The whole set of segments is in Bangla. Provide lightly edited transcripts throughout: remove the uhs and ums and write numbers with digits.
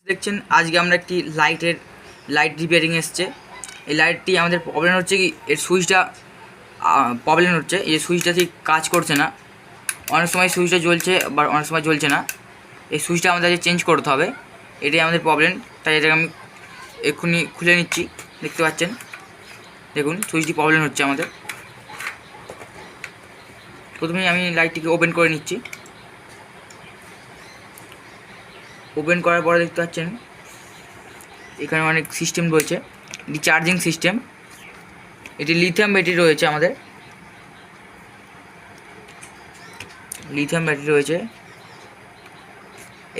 দেখছেন আজকে আমরা একটি লাইট রিপেয়ারিং এসছে। এই লাইটটি আমাদের প্রবলেম হচ্ছে কি এর সুইচটা প্রবলেম হচ্ছে, এই সুইচটা ঠিক কাজ করছে না। অনেক সময় সুইচটা জ্বলছে বা অনেক সময় জ্বলছে না। এই সুইচটা আমাদের চেঞ্জ করতে হবে, এটাই আমাদের প্রবলেম। তাই এটাকে আমি এক্ষুনি খুলে নিচ্ছি। দেখতে পাচ্ছেন, দেখুন সুইচটি প্রবলেম হচ্ছে আমাদের। প্রথমেই আমি লাইটটিকে ওপেন করে নিচ্ছি। ওপেন করার পরে দেখতে পাচ্ছেন এখানে অনেক সিস্টেম রয়েছে। এটি চার্জিং সিস্টেম, এটি লিথিয়াম ব্যাটারি রয়েছে, আমাদের লিথিয়াম ব্যাটারি রয়েছে।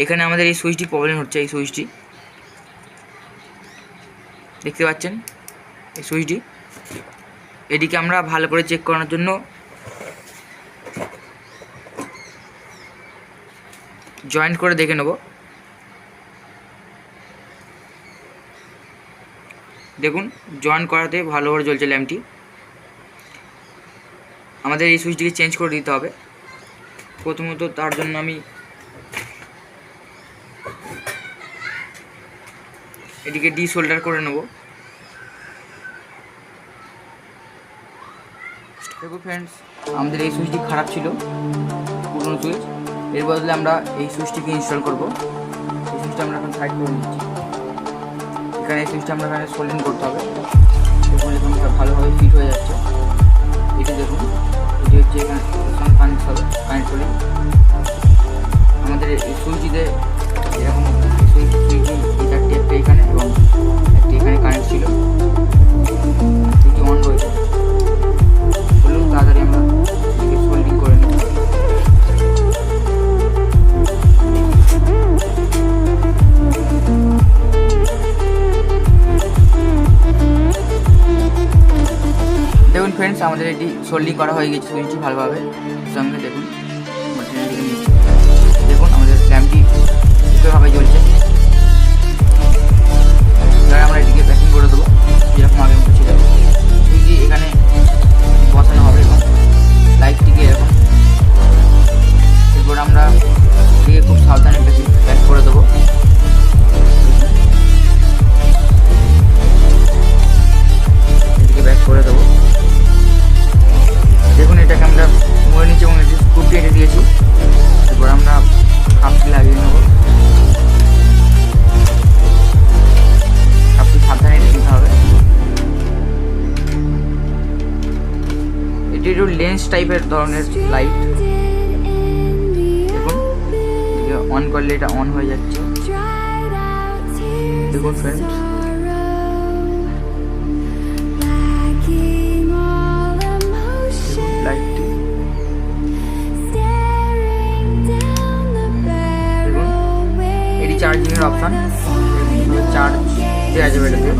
এখানে আমাদের এই সুইচটি প্রবলেম হচ্ছে, এই সুইচটি দেখতে পাচ্ছেন, এই সুইচটি। এটিকে আমরা ভালো করে চেক করানোর জন্য জয়েন্ট করে দেখে নেব। দেখুন জয়েন্ট করাতে ভালো করে জ্বলছে ল্যাম্পটি। আমাদের এই সুইচটিকে চেঞ্জ করে দিতে হবে। প্রথমত তার জন্য আমি এটিকে ডিসোল্ডার করে নেব। দেখুন ফ্রেন্ডস, আমাদের এই সুইচটি খারাপ ছিল, পুরনো সুইচ। এর বদলে আমরা এই সুইচটিকে ইনস্টল করব। এই সুইচটা আমরা এখন সাইড করে নিচ্ছি। এখানে এই সুইচটা আমরা এখানে সোল্ডিং করতে হবে। দেখুন এখন ভালোভাবে ফিট হয়ে যাচ্ছে। এটি দেখুন, এটি হচ্ছে এখানে কানেক্ট হবে। কানেক্ট করে আমাদের এই সুইচটিতে এরকম সুইচটি এই চারটি, একটা এখানে এবং একটি এখানে কানেক্ট ছিল। এটি অন রয়েছে। চলুন তাড়াতাড়ি আমরা এটিকে সোল্ডিং করে নিই। দেখুন ফ্রেন্ডস, আমাদের এটি সোল্ডিং করা হয়ে গেছে সুইচটি ভালোভাবে। সঙ্গে দেখুন দেখুন আমাদের ল্যাম্পটি সুন্দরভাবে জ্বলছে। এবার আমরা এটিকে প্যাকিং করে দেবো যেরকম আগে ছিল। সুইচটি এখানে বসানো হবে এবং লাইটটিকে এরকম। এরপর আমরা এটিকে খুব সাবধানে প্যাক করে দেবো। এটিকে প্যাক করে দেবো। দেখুন এটাকে আমরা মুড়ে নিচ্ছি এবং এটি স্ক্রু এঁটে দিয়েছি। এরপর আমরা কাপটি লাগিয়ে নেব। কাপটি সাবধানে নিতে হবে। এটি একটু লেন্স টাইপের ধরনের লাইট। দেখুন অন করলে এটা অন হয়ে যাচ্ছে। দেখুন ফ্রেন্ডস, লাইটটি দেখুন, এটি চার্জিংয়ের অপশান, চার্জ দেওয়া যাবে এটাতে।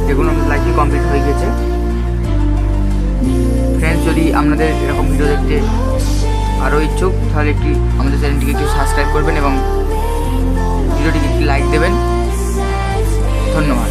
দেখুন আমাদের লাইটটি কমপ্লিট হয়ে গেছে। ফ্রেন্ডস, যদি আপনাদের এরকম ভিডিও দেখতে আরও ইচ্ছুক তাহলে একটি আমাদের চ্যানেলটিকে একটু সাবস্ক্রাইব করবেন এবং ভিডিওটিকে একটি লাইক দেবেন। ধন্যবাদ।